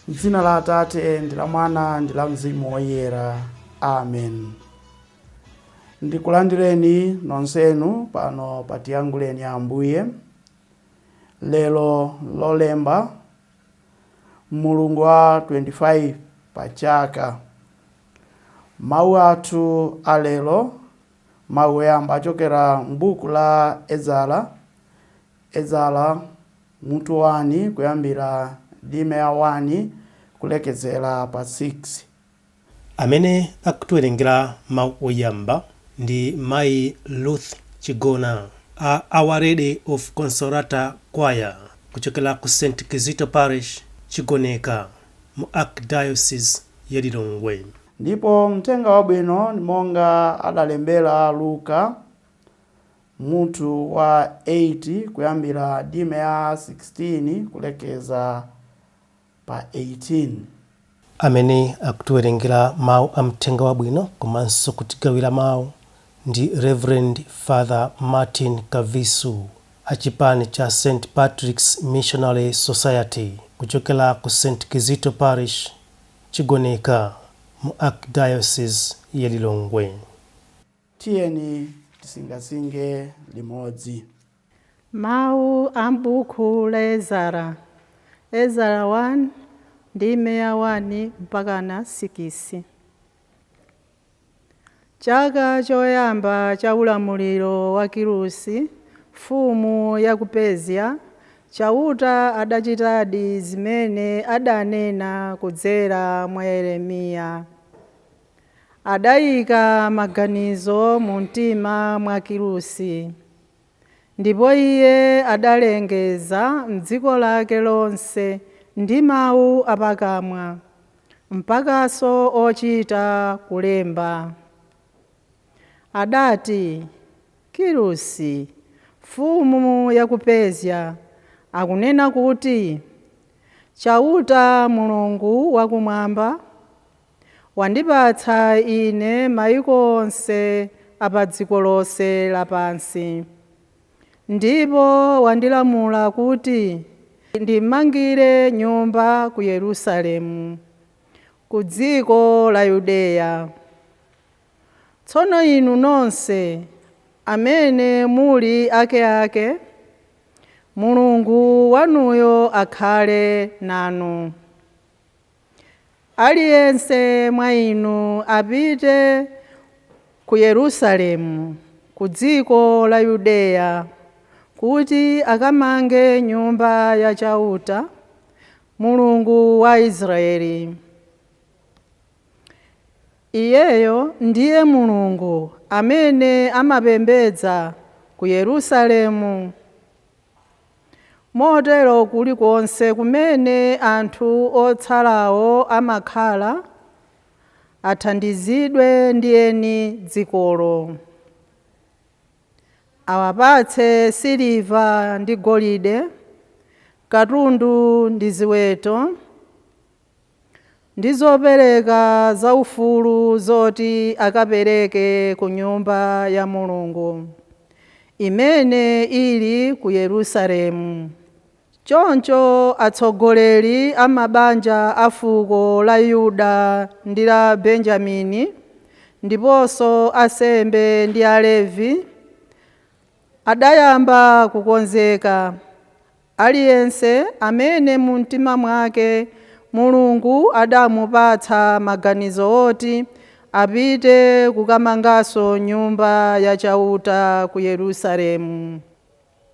M'dzina la Atate ndi la Mwana ndi la Mzimu Woyera. Amen. Ndikulandireni nonsenu pano patiyanguleni Ambuye. Lelo Lolemba Mulungu wa 25 pachaka. Mawu athu alelo mawu yamba achokera m'buku la Ezara mutu 1 kuyambira ndime ya 1 kulekezera pa 6. Amene akutiwerengera mawu oyamba ndi Mayi Ruth Chigona a Our Lady of Consolata Choir kuchokera ku St. Kizito Parish Chigoneka mu Archdiocese ya Lilongwe. Ndipo mtenga wabwino ni monga adalembera Luka mutu wa 8 kuyambira ndime ya 16 kulekeza pa 18. Amene akutiwerengera mawu a mtenga wabwino komanso kutigawira mawu ndi Reverend Father Martin Kavisu achipani cha St. Patrick's Missionary Society kuchokera ku St. Kizito Parish Chigoneka mu Archdiocese ya Lilongwe. Tiyeni tisingasinge limodzi. Mawu a m'buku la Ezara 1 ndime ya 1 mpaka na 6. Chaka choyamba cha ulamuliro wa Kirusi, mfumu ya ku Persia, chauta adachitadi zimene adanena kudzera mwa Yeremiya. Adayika maganizo mu mtima mwa Kirusi, ndipo iye adalengeza m'dziko lake lonse ndi mawu apakamwa, mpakanso ochita kulemba. Adati, Kirusi, mfumu ya ku Persia, akunena kuti, chauta Mulungu wakumwamba wandipatsa ine mayiko onse apa dziko lonse lapansi, ndipo wandilamula kuti ndimangire nyumba ku Yerusalemu, ku dziko la Yudeya. Tsono inu nonse amene muli akeake, Mulungu wanuyo akhale nanu. Aliyense mwa inu apite ku Yerusalemu, ku dziko la Yudeya, kuti akamange nyumba ya chauta, Mulungu wa Israeli. Iyeyo ndiye Mulungu amene amapembedza ku Yerusalemu. Motero kulikonse kumene anthu otsalawo amakhala, athandizidwe ndi eni dzikolo. Awapatse siliva ndi golide, katundu ndi ziweto, ndi zopereka zaufulu zoti akapereke ku nyumba ya Mulungu, imene ili ku Yerusalemu. Choncho atsogoleri a mabanja a fuko la Yuda ndi la Benjamini, ndiponso asembe ndi Alevi, adayamba kukonzeka. Aliyense amene mu mtima mwake Mulungu adamupatsa maganizo oti apite kukamanganso nyumba ya chauta ku Yerusalemu.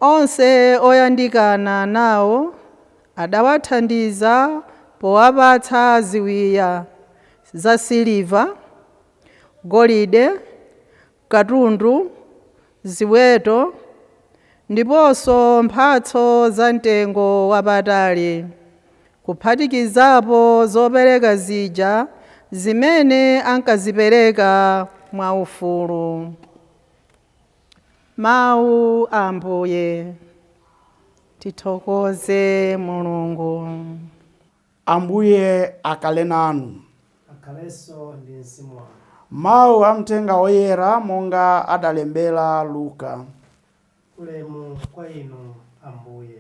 Onse oyandikana nawo adawathandiza powapatsa ziwiya za siliva, golide, katundu, ziweto, ndiponso mphatso za mtengo wapatali, kuphatikizapo zopereka zija zimene ankazipereka mwaufulu. Mawu a Ambuye. Tithokoze Mulungu. Ambuye akhale nanu. Akhalenso ndi mzimu wanu. Mawu a mtenga woyera monga adalembera Luka. Ulemu kwa inu Ambuye.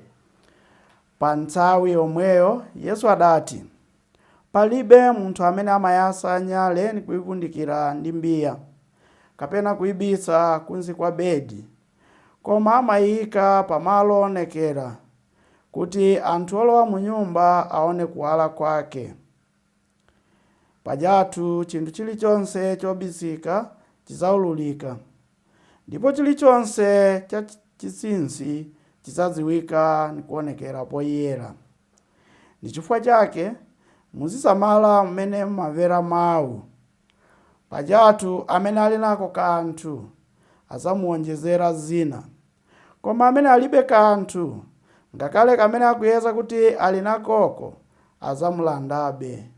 Pa nthawi yomweyo Yesu adati, Palibe munthu amene amayasa nyale ni kuivundikira ndi mbiya kapena kuibisa kunzi kwa bedi, koma amayika pamalo onekera kuti anthu olowa mu nyumba aone kuwala kwake. Pajatu chinthu chilichonse chobisika chizaululika, ndipo chilichonse cha chinsinsi chizadziwika ni kuonekera poyera. Ndi chifukwa chake muzisamala mmene mumamvera mawu. Pajatu amene ali nako kanthu azamuonjezera zina, koma amene alibe kanthu, ngakhale kamene akuyeza kuti ali nakoko, azamulandabe.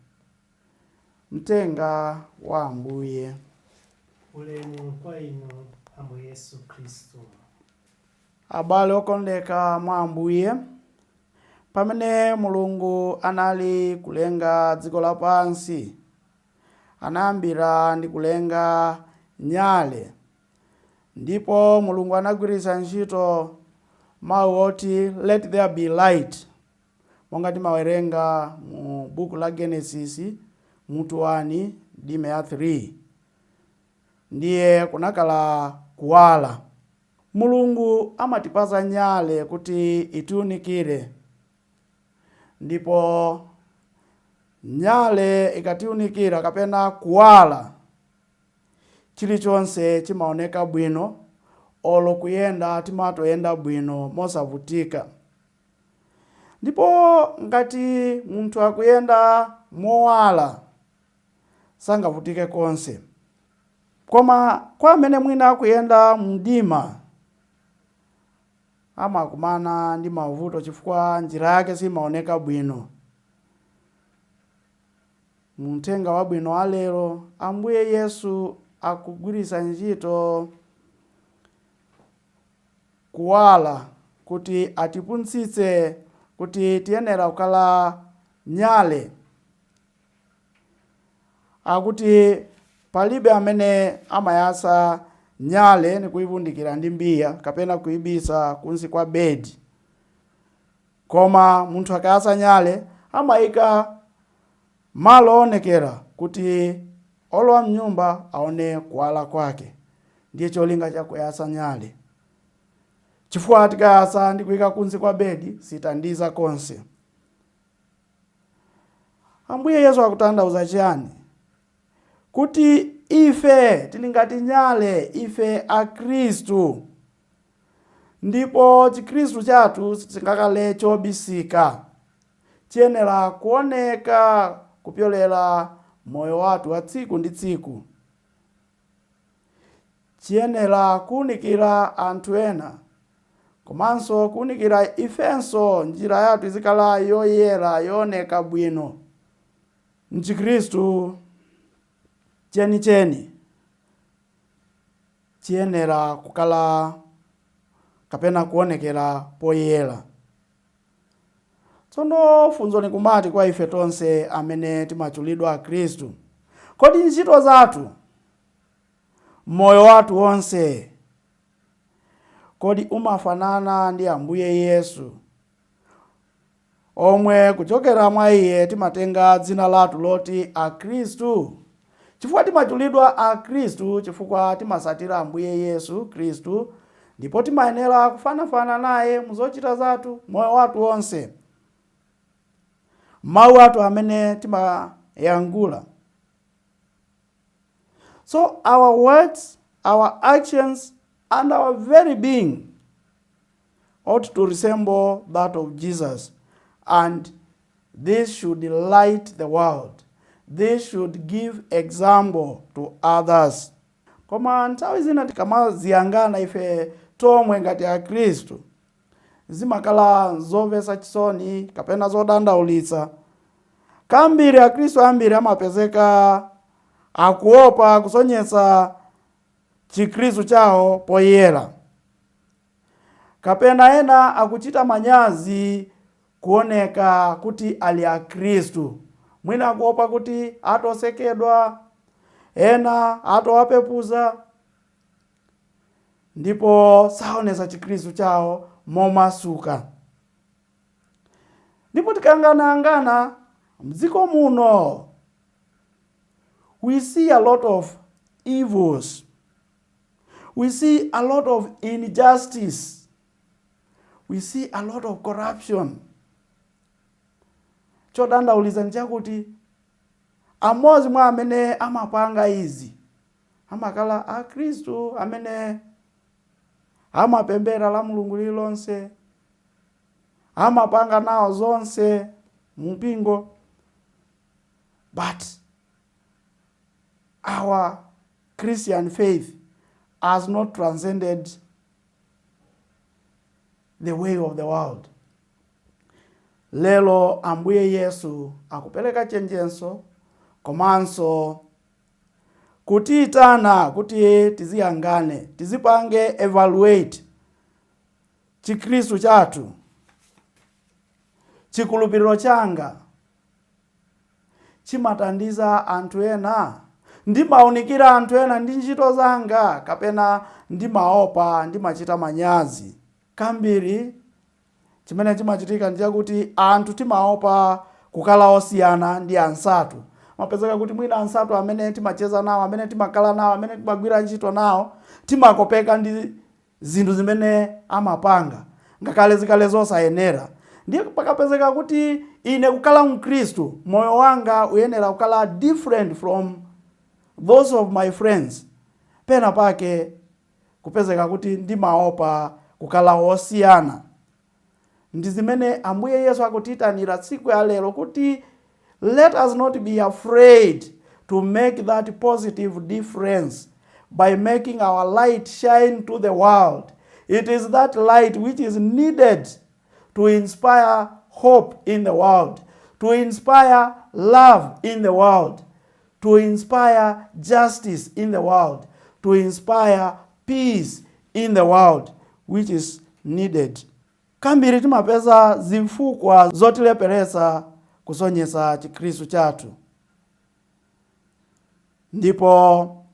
Mtenga wa Ambuye. Ulemu kwa inu, Ambuye Yesu Kristu. Abale okondeka mwa Ambuye, pamene Mulungu anali kulenga dziko lapansi, anayambira ndi kulenga nyale, ndipo Mulungu anagwiritsa ntchito mawu oti let there be light, monga timawerenga mu buku la Genesis mutu 1 ndime ya 3. Ndiye kunakala kuwala. Mulungu amatipasa nyale kuti itiunikire, ndipo nyale ikatiunikira kapena kuwala, chilichonse chimaoneka bwino, olo kuyenda timatoyenda bwino mosavutika. Ndipo ngati munthu akuyenda mowala sangavutike konse, koma kwa amene mwina akuyenda mdima amakumana ndi mavuto chifukwa njira yake simaoneka bwino. Muthenga wabwino wa lero, Ambuye Yesu akugwiritsa ntchito kuwala kuti atiphunzitse kuti tiyenera kukhala nyale. Akuti palibe amene amayasa nyale ni kuivundikira ndi mbiya kapena kuibisa kunsi kwa bedi, koma munthu akayasa nyale amayika malo onekera kuti olowa mnyumba aone kuwala kwake. Ndiye cholinga cha kuyasa nyale. Chifukwa tikayasa ndi kuyika kunsi kwa bedi sitandiza konse. Ambuye Yesu akutanthauza chiyani? Kuti ife tili ngati nyale, ife a Khristu, ndipo chikhristu chathu sichingakale chobisika, chiyenera kuoneka kupyolera moyo wathu wa tsiku ndi tsiku. Chiyenera kuunikira anthu ena, komanso kuunikira ifenso njira yathu izikhala yoyera, yooneka bwino. Mchikhristu chenicheni chiyenera kukala kapena kuonekera poyera. Tsono funzo likumati kwa ife tonse amene timachulidwa a Khristu, kodi ntchito zathu, moyo wathu wonse, kodi umafanana ndi Ambuye Yesu, omwe kuchokera mwa iye timatenga dzina lathu loti a Khristu? Chifukwa timachulidwa a Khristu chifukwa timasatira Ambuye Yesu Khristu, ndipo timayenera kufanafana naye muzochita zathu, moyo wathu wonse, mawu athu amene timayangula. So our words, our actions, and our very being ought to resemble that of Jesus, and this should light the world. This should give example to others. Koma nthawi zina tikamaziyangana ife tomwe ngati a Khristu, zimakhala zomvetsa chisoni kapena zodandaulitsa. Kambiri a Khristu ambiri amapezeka akuopa kusonyetsa chikhristu chawo poyera, kapena ena akuchita manyazi kuoneka kuti ali a Khristu. Mwina akuopa kuti atosekedwa, ena atowapepuza, ndipo saonesa chikhristu chawo momasuka. Ndipo tikangana Mdziko muno, we see a lot of evils. We see a lot of injustice. We see a lot of corruption. Chodandaulizani chakuti amodzi mwa amene amapanga izi amakhala akhristu amene amapembera la Mulungu lilonse, amapanga nawo zonse mpingo. But our Christian faith has not transcended the way of the world. Lelo Ambuye Yesu akupeleka chenjenso komanso kutiitana kuti tiziyangane, tizipange evaluate chikhristu chathu, chikhulupiriro changa chimatandiza anthu ena, ndimaunikira anthu ena ndi ntchito zanga kapena ndimaopa, ndimachita manyazi. Kambiri chimene chimachitika ndi chakuti anthu timaopa kukhala osiyana ndi ansatu. Mapezeka kuti mwina ansatu amene timacheza nawo, amene timakhala nawo, amene timagwira ntchito nawo, timakopeka ndi zinthu zimene amapanga, ngakhale zikale zosayenera. Ndiye pakapezeka kuti ine kukhala mkhristu, moyo wanga uyenera kukhala different from those of my friends. Pena pake kupezeka kuti ndimaopa kukhala osiyana. Ndi zimene Ambuye Yesu akutiitanira tsiku ya lero kuti let us not be afraid to make that positive difference by making our light shine to the world. It is that light which is needed to inspire hope in the world, to inspire love in the world, to inspire justice in the world, to inspire peace in the world, which is needed. Kambiri timapeza zifukwa zotileperesa kusonyesa chikhristu chathu. Ndipo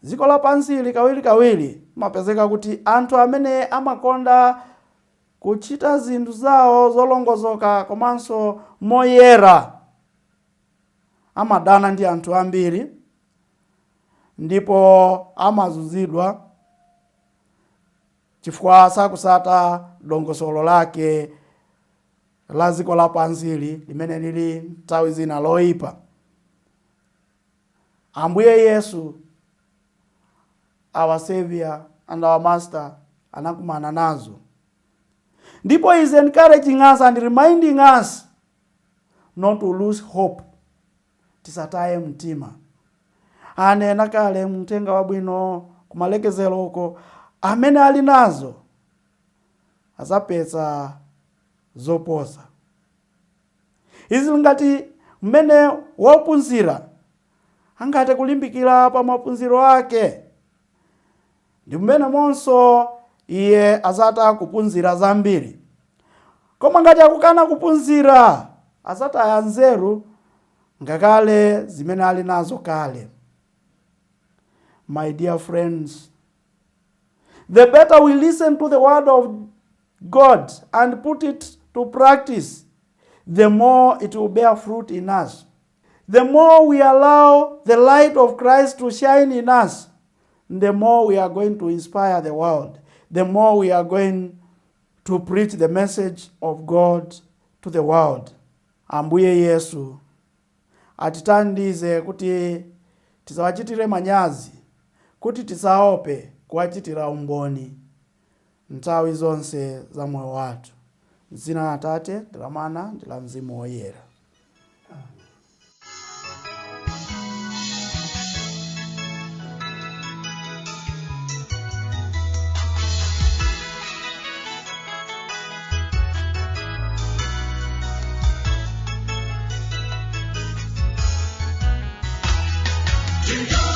dziko lapansi kawiri mapezeka kuti anthu amene amakonda kuchita zinthu zawo zolongozoka komanso moyera amadana ndi anthu ambiri, ndipo amazunzidwa chifukwa sakusata dongosolo lake la dziko lapansi limene lili nthawi zina loipa. Ambuye Yesu, our Savior and our Master, anakumana nazo. Ndipo is encouraging us and reminding us not to lose hope. Tisataye mtima. Anena kale mtenga wabwino kumalekezero uko, amene ali nazo azapeza zoposa. Izi ngati mmene wophunzira angate kulimbikira pa maphunziro ake, ndi mmene monso iye azata kuphunzira zambiri. Koma ngati akukana kuphunzira azataya nzeru ngakale zimene ali nazo kale. My dear friends, the better we listen to the word of God and put it to practice, the more it will bear fruit in us. The more we allow the light of Christ to shine in us, the more we are going to inspire the world. The more we are going to preach the message of God to the world. Ambuye Yesu atitandize kuti tisawachitire manyazi, kuti tisaope kuwachitira umboni nthawi zonse za moyo wathu. M'dzina la Atate, ndi la Mwana, ndi la Mzimu Woyera. To